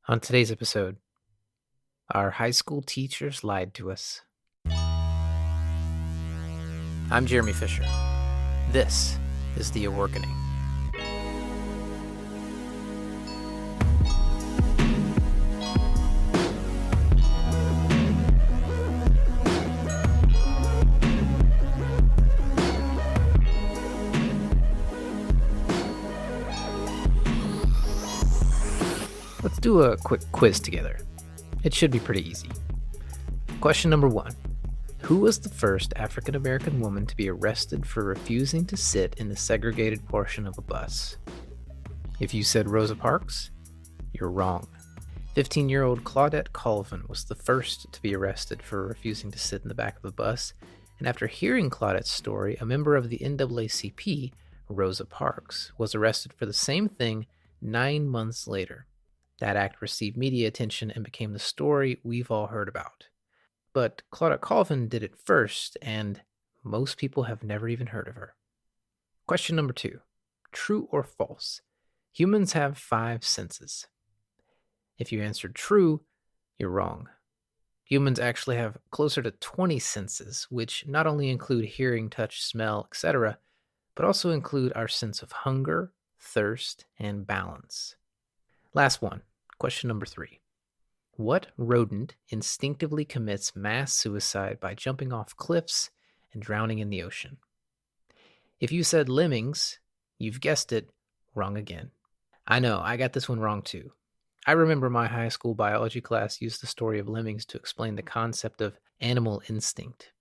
On today's episode, our high school teachers lied to us. I'm Jeremy Fisher. This is The Awakening. Let's do a quick quiz together. It should be pretty easy. Question number 1. Who was the first African American woman to be arrested for refusing to sit in the segregated portion of a bus? If you said Rosa Parks, you're wrong. 15-year-old Claudette Colvin was the first to be arrested for refusing to sit in the back of the bus, and after hearing Claudette's story, a member of the NAACP, Rosa Parks, was arrested for the same thing 9 months later. That act received media attention and became the story we've all heard about. But Claudette Colvin did it first, and most people have never even heard of her. Question number 2. True or false? Humans have 5 senses. If you answered true, you're wrong. Humans actually have closer to 20 senses, which not only include hearing, touch, smell, etc., but also include our sense of hunger, thirst, and balance. Last one, question number 3. What rodent instinctively commits mass suicide by jumping off cliffs and drowning in the ocean? If you said lemmings, you've guessed it, wrong again. I know, I got this one wrong too. I remember my high school biology class used the story of lemmings to explain the concept of animal instinct.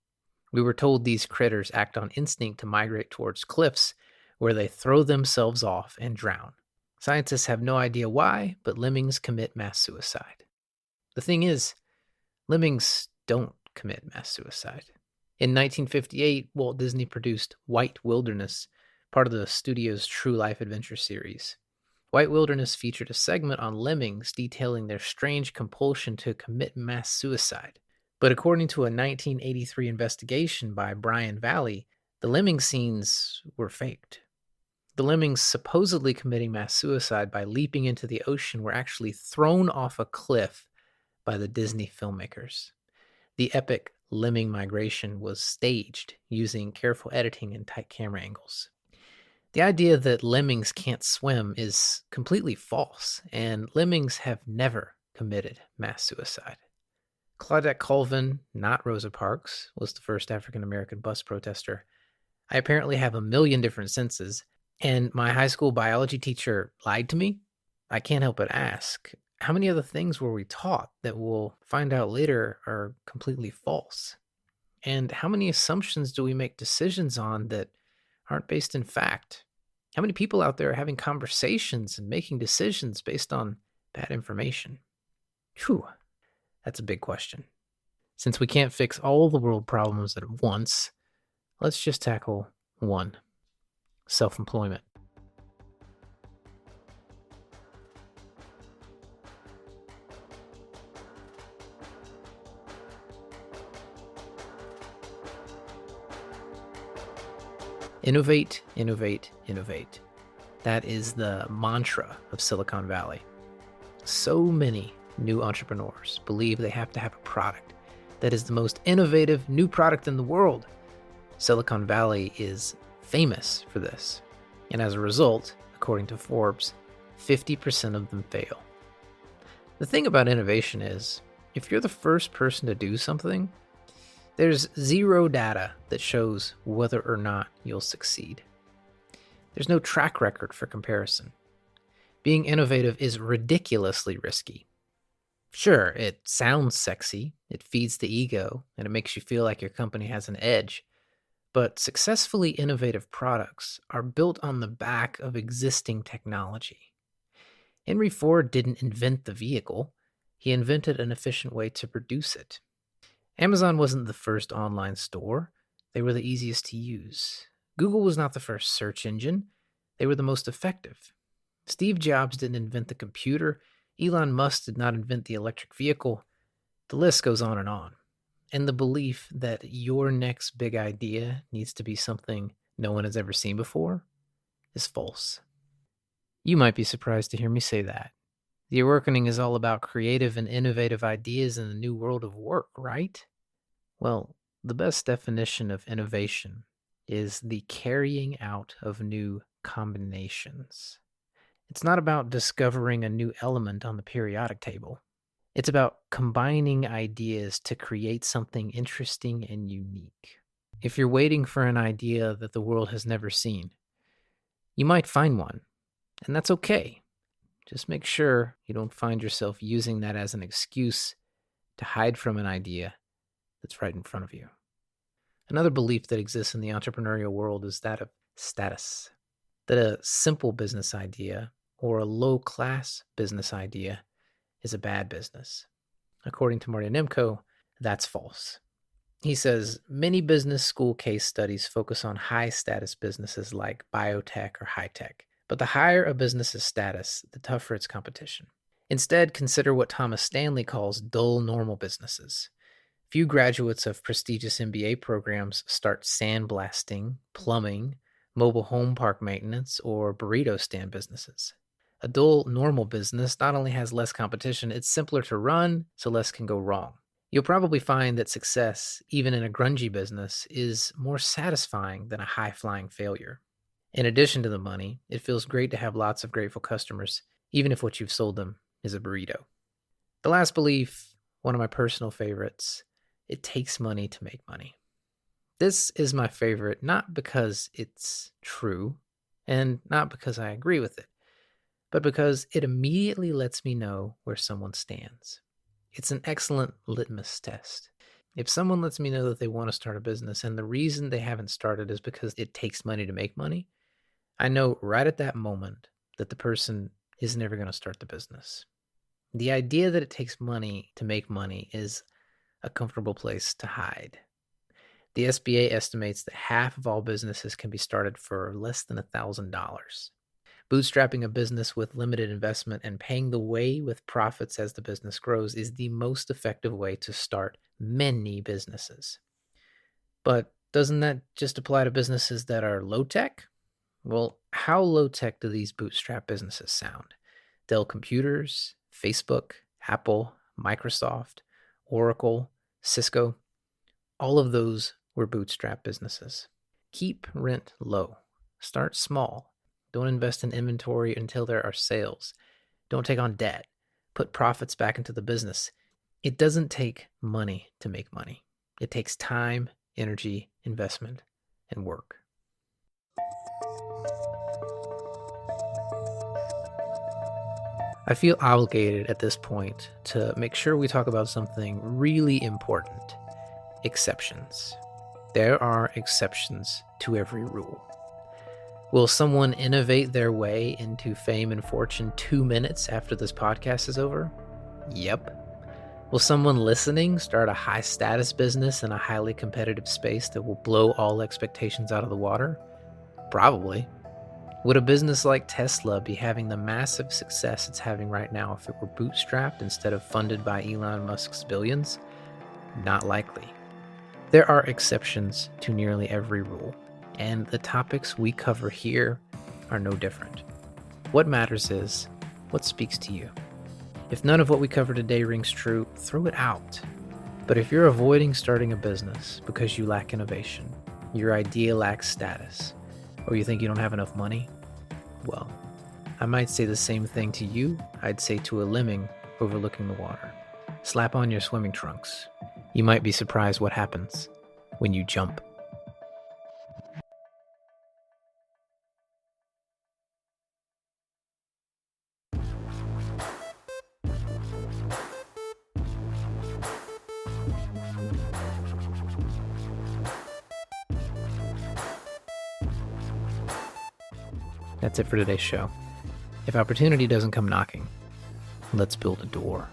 We were told these critters act on instinct to migrate towards cliffs where they throw themselves off and drown. Scientists have no idea why, but lemmings commit mass suicide. The thing is, lemmings don't commit mass suicide. In 1958, Walt Disney produced White Wilderness, part of the studio's True Life Adventure series. White Wilderness featured a segment on lemmings detailing their strange compulsion to commit mass suicide. But according to a 1983 investigation by Brian Valley, the lemming scenes were faked. The lemmings supposedly committing mass suicide by leaping into the ocean were actually thrown off a cliff by the Disney filmmakers. The epic lemming migration was staged using careful editing and tight camera angles. The idea that lemmings can't swim is completely false, and lemmings have never committed mass suicide. Claudette Colvin, not Rosa Parks, was the first African American bus protester. I apparently have a million different senses, and my high school biology teacher lied to me? I can't help but ask, how many other things were we taught that we'll find out later are completely false? And how many assumptions do we make decisions on that aren't based in fact? How many people out there are having conversations and making decisions based on bad information? Whew, that's a big question. Since we can't fix all the world problems at once, let's just tackle one: self-employment. Innovate, innovate, innovate. That is the mantra of Silicon Valley. So many new entrepreneurs believe they have to have a product that is the most innovative new product in the world. Silicon Valley is famous for this. And as a result, according to Forbes, 50% of them fail. The thing about innovation is, if you're the first person to do something, there's zero data that shows whether or not you'll succeed. There's no track record for comparison. Being innovative is ridiculously risky. Sure, it sounds sexy, it feeds the ego, and it makes you feel like your company has an edge. But successfully innovative products are built on the back of existing technology. Henry Ford didn't invent the vehicle, he invented an efficient way to produce it. Amazon wasn't the first online store, they were the easiest to use. Google was not the first search engine, they were the most effective. Steve Jobs didn't invent the computer, Elon Musk did not invent the electric vehicle. The list goes on. And the belief that your next big idea needs to be something no one has ever seen before is false. You might be surprised to hear me say that. The awakening is all about creative and innovative ideas in the new world of work, right? Well, the best definition of innovation is the carrying out of new combinations. It's not about discovering a new element on the periodic table. It's about combining ideas to create something interesting and unique. If you're waiting for an idea that the world has never seen, you might find one, and that's okay. Just make sure you don't find yourself using that as an excuse to hide from an idea that's right in front of you. Another belief that exists in the entrepreneurial world is that of status, that a simple business idea or a low-class business idea is a bad business. According to Marty Nemko, that's false. He says many business school case studies focus on high-status businesses like biotech or high-tech, but the higher a business's status, the tougher its competition. Instead, consider what Thomas Stanley calls dull normal businesses. Few graduates of prestigious MBA programs start sandblasting, plumbing, mobile home park maintenance, or burrito stand businesses. A dull normal business not only has less competition, it's simpler to run, so less can go wrong. You'll probably find that success, even in a grungy business, is more satisfying than a high-flying failure. In addition to the money, it feels great to have lots of grateful customers, even if what you've sold them is a burrito. The last belief, one of my personal favorites, it takes money to make money. This is my favorite not because it's true and not because I agree with it, but because it immediately lets me know where someone stands. It's an excellent litmus test. If someone lets me know that they want to start a business and the reason they haven't started is because it takes money to make money, I know right at that moment that the person is never going to start the business. The idea that it takes money to make money is a comfortable place to hide. The SBA estimates that half of all businesses can be started for less than $1,000. Bootstrapping a business with limited investment and paying the way with profits as the business grows is the most effective way to start many businesses. But doesn't that just apply to businesses that are low-tech? Well, how low-tech do these bootstrap businesses sound? Dell Computers, Facebook, Apple, Microsoft, Oracle, Cisco, all of those were bootstrap businesses. Keep rent low. Start small. Don't invest in inventory until there are sales. Don't take on debt. Put profits back into the business. It doesn't take money to make money. It takes time, energy, investment, and work. I feel obligated at this point to make sure we talk about something really important: exceptions. There are exceptions to every rule. Will someone innovate their way into fame and fortune 2 minutes after this podcast is over? Yep. Will someone listening start a high-status business in a highly competitive space that will blow all expectations out of the water? Probably. Would a business like Tesla be having the massive success it's having right now if it were bootstrapped instead of funded by Elon Musk's billions? Not likely. There are exceptions to nearly every rule, and the topics we cover here are no different. What matters is what speaks to you. If none of what we cover today rings true, throw it out. But if you're avoiding starting a business because you lack innovation, your idea lacks status, or you think you don't have enough money, well, I might say the same thing to you I'd say to a lemming overlooking the water. Slap on your swimming trunks. You might be surprised what happens when you jump. That's it for today's show. If opportunity doesn't come knocking, let's build a door.